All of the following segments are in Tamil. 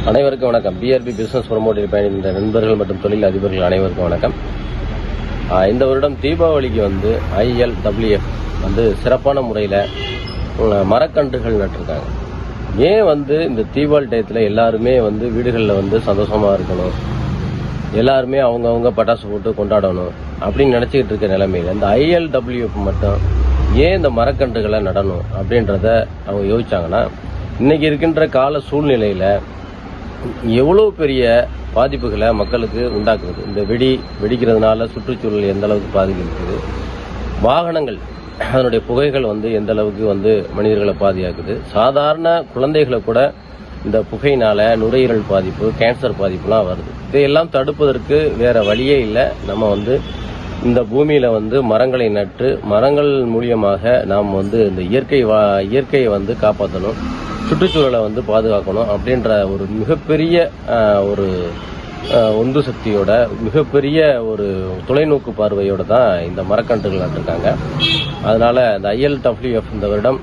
அனைவருக்கும் வணக்கம். பிஆர்பி பிசினஸ் ப்ரமோட்டர் பயணிக்கின்ற நண்பர்கள் மற்றும் தொழில் அதிபர்கள் அனைவருக்கும் வணக்கம். இந்த வருடம் தீபாவளிக்கு ILWF சிறப்பான முறையில் மரக்கன்றுகள் நட்டிருக்காங்க. ஏன் இந்த தீபாவளி டயத்தில் எல்லாருமே வீடுகளில் சந்தோஷமாக இருக்கணும், எல்லாருமே அவங்கவுங்க பட்டாசு போட்டு கொண்டாடணும் அப்படின்னு நினச்சிக்கிட்டு இருக்க நிலைமையில் இந்த ILWF மட்டும் ஏன் இந்த மரக்கன்றுகளை நடணும் அப்படின்றத அவங்க யோசிச்சாங்கன்னா, இன்னைக்கு இருக்கின்ற கால சூழ்நிலையில் எவ்வளோ பெரிய பாதிப்புகளை மக்களுக்கு உண்டாக்குது. இந்த வெடிக்கிறதுனால சுற்றுச்சூழல் எந்த அளவுக்கு பாதிக்குது, வாகனங்கள் அதனுடைய புகைகள் எந்த அளவுக்கு மனிதர்களை பாதியாக்குது, சாதாரண குழந்தைகளை கூட இந்த புகையினால நுரையீரல் பாதிப்பு, கேன்சர் பாதிப்புலாம் வருது. இதையெல்லாம் தடுப்பதற்கு வேற வழியே இல்லை. நம்ம இந்த பூமியில மரங்களை நட்டு மரங்கள் மூலியமாக நாம் இந்த இயற்கையை காப்பாற்றணும், சுற்றுச்சூழலை பாதுகாக்கணும் அப்படின்ற ஒரு மிகப்பெரிய ஒரு உந்து சக்தியோட, மிகப்பெரிய ஒரு தொலைநோக்கு பார்வையோட தான் இந்த மரக்கன்றுகள் நட்டிருக்காங்க. அதனால இந்த ILWF இந்த வருடம்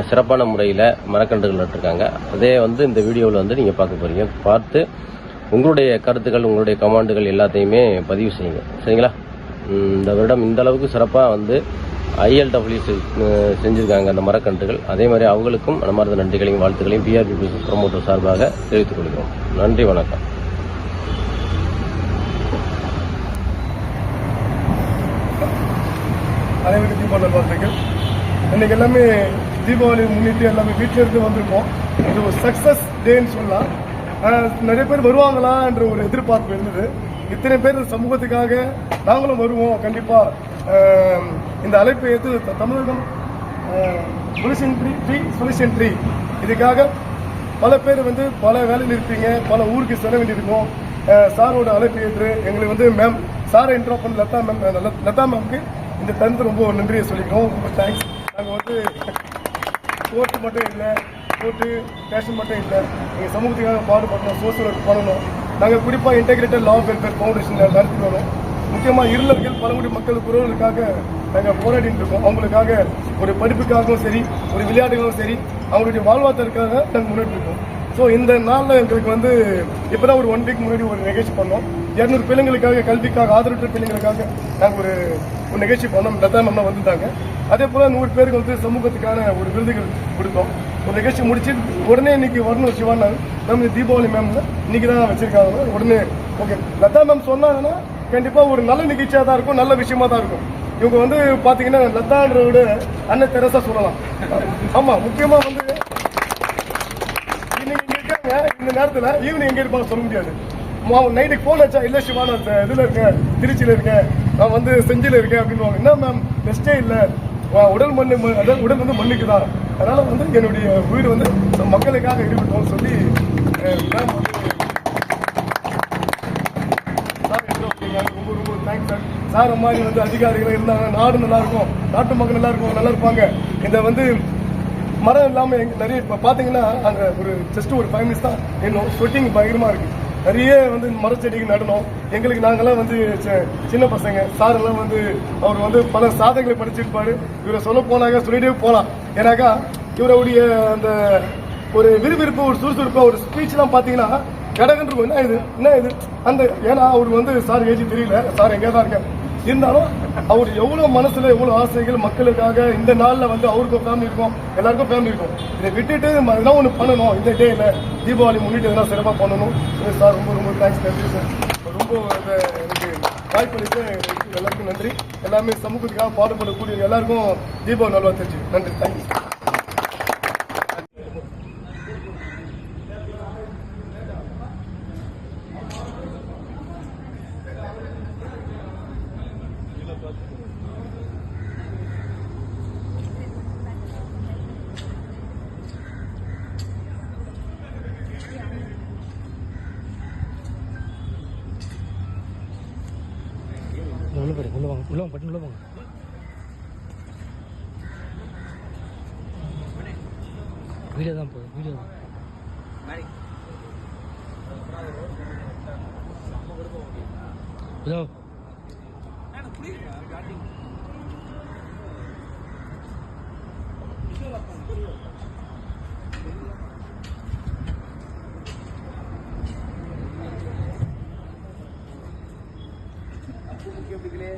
சிறப்பான முறையில் மரக்கன்றுகள் நட்டிருக்காங்க. அதே இந்த வீடியோவில் நீங்கள் பார்க்க போறீங்க. பார்த்து உங்களுடைய கருத்துக்கள், உங்களுடைய கமாண்டுகள் எல்லாத்தையுமே பதிவு செய்யுங்க, சரிங்களா? இந்த வருடம் இந்த அளவுக்கு சிறப்பாக ILWF செஞ்சிருக்காங்க அந்த மரக்கன்றுகள். அதே மாதிரி அவங்களுக்கும் மனமார்ந்த நன்றிகளையும் வாழ்த்துக்களையும் பிஆர்பி பிசினஸ் ப்ரமோட்டர் சார்பாக தெரிவித்துக் கொள்கிறோம். நன்றி, வணக்கம். அனைவருக்கும் தீபாவளி வாழ்த்துக்கள். இன்னைக்கு எல்லாமே தீபாவளி முன்னிட்டு எல்லாமே வீட்டில இருந்து வந்திருக்கோம். இது ஒரு சக்சஸ் டேன்னு சொல்லலாம். நிறைய பேர் வருவாங்களா என்ற ஒரு எதிர்பார்ப்பு இருந்தது. இத்தனை பேர் சமூகத்துக்காக நாங்களும் வருவோம் கண்டிப்பா. இந்த அழைப்பை ஏற்று தமிழகம் சொல்யூஷன் ட்ரீ இதுக்காக பல பேர் பல வேலையில் இருப்பீங்க, பல ஊருக்கு செல்ல வேண்டியிருக்கும். சாரோட அழைப்பை ஏற்று எங்களுக்கு மேம் சாரை இன்ட்ரோ பண்ண லதா மேம்க்கு இந்த தந்து ரொம்ப நன்றியை சொல்லிக்கிறோம். ரொம்ப தேங்க்ஸ். நாங்கள் கோர்ட்டு மட்டும் இல்லை, கோர்ட்டு ஸ்டேஷன் மட்டும் இல்லை, எங்கள் சமூகத்துக்காக பாடுபடணும், சோசியல் ஒர்க் பண்ணணும். நாங்கள் குறிப்பாக இன்டெகிரேட்டட் லா வெல்ஃபேர் ஃபவுண்டேஷனில் நடத்திட்டு வரோம். முக்கியமாக இருளர்கள், பழங்குடி மக்கள் குரலுக்காக நாங்கள் போராடிட்டு இருக்கோம். அவங்களுக்காக ஒரு படிப்புக்காகவும் சரி, ஒரு விளையாட்டுகளும் சரி, அவங்களுடைய வாழ்வாதாரத்துக்காக நாங்கள் முன்னேற்றி இருக்கோம். ஸோ இந்த நாளில் எங்களுக்கு இப்போ தான் ஒரு 1 வீக் முன்னாடி ஒரு நிகழ்ச்சி பண்ணோம். 200 பிள்ளைங்களுக்காக, கல்விக்காக ஆதரவற்ற பிள்ளைங்களுக்காக நாங்கள் ஒரு நிகழ்ச்சி பண்ணோம். லதா மேம் வந்திருந்தாங்க. அதே போல் 100 பேருக்கு சமூகத்துக்கான ஒரு விருதுகள் கொடுத்தோம். ஒரு நிகழ்ச்சி முடிச்சு உடனே இன்னைக்கு வரணும் சிவானா மேம், தீபாவளி மேம் இன்னைக்கு தான் வச்சிருக்காங்க. உடனே ஓகே லதா மேம் சொன்னாங்கன்னா கண்டிப்பாக ஒரு நல்ல நிகழ்ச்சியாக தான் இருக்கும், நல்ல விஷயமா தான் இருக்கும். இவங்க பார்த்தீங்கன்னா லதான்றோட அன்னை தெரசா சொல்லலாம். ஆமாம், முக்கியமாக இன்னைக்கு இங்கே இருக்காங்க. இந்த நேரத்தில் ஈவினிங் எங்கே இருப்பாங்க சொல்ல முடியாது. நைட்டுக்கு ஃபோன் வச்சா இல்லை சிவா நான் இதில் இருக்கேன், திருச்சியில் இருக்கேன், நான் செஞ்சியில் இருக்கேன் அப்படின்வாங்க. என்ன மேம் ரெஸ்டே இல்லை, உடல் மண்ணுக்கு தான். அதனால என்னுடைய உயிர் மக்களுக்காக ஈடுபட்டோம்னு சொல்லி மேம் ரொம்ப தேங்க்ஸ் சார். சார் மாதிரி அதிகாரிகள் இருந்தாங்க, நாடு நல்லா இருக்கும், நாட்டு மக்கள் நல்லா இருப்பாங்க. இந்த மரம் இல்லாமல் நிறைய இப்போ பார்த்தீங்கன்னா அங்கே ஜஸ்ட் ஒரு 5 மினிட்ஸ் தான் இன்னும் ஸ்வெட்டிங் பயங்கரமாக இருக்குது. நிறைய மரச்செடிகள் நடணும். எங்களுக்கு நாங்கள்லாம் சின்ன பசங்க. சாரெல்லாம் அவர் பல சாதனைகளை படிச்சிருப்பாரு. இவரை சொல்ல போனாங்க, சொல்லிட்டே போகலாம். ஏன்னாக்கா இவருடைய அந்த ஒரு விறுவிறுப்பு, ஒரு சுறுசுறுப்பு, ஒரு ஸ்பீச்லாம் பார்த்தீங்கன்னா கடகன்று என்ன இது அந்த ஏன்னா அவர் சார் ஏஜி தெரியல, சார் எங்கே தான் இருக்காரு. இருந்தாலும் அவர் எவ்வளோ மனசுல எவ்வளோ ஆசைகள் மக்களுக்காக. இந்த நாளில் அவருக்கும் ஃபேமிலி இருக்கும், எல்லாருக்கும் ஃபேமிலி இருக்கும். இதை விட்டுட்டு எதனா ஒன்று பண்ணணும். இந்த டேல தீபாவளி முன்னிட்டு எதனா சிறப்பாக பண்ணணும். சார் ரொம்ப தேங்க்ஸ். நன்றி சார். ரொம்ப எனக்கு வாய்ப்பளித்து எல்லாருக்கும் நன்றி. எல்லாமே சமூகத்துக்காக பாடுபடக்கூடிய எல்லாருக்கும் தீபாவளி நல்வாழ்த்து. நன்றி, தேங்க்யூ. உள்ள வாங்க பட்டு உள்ள வாங்க. வீடியோ தான் போகுது, வீடியோ தான். ஹலோ யூடியூப்களே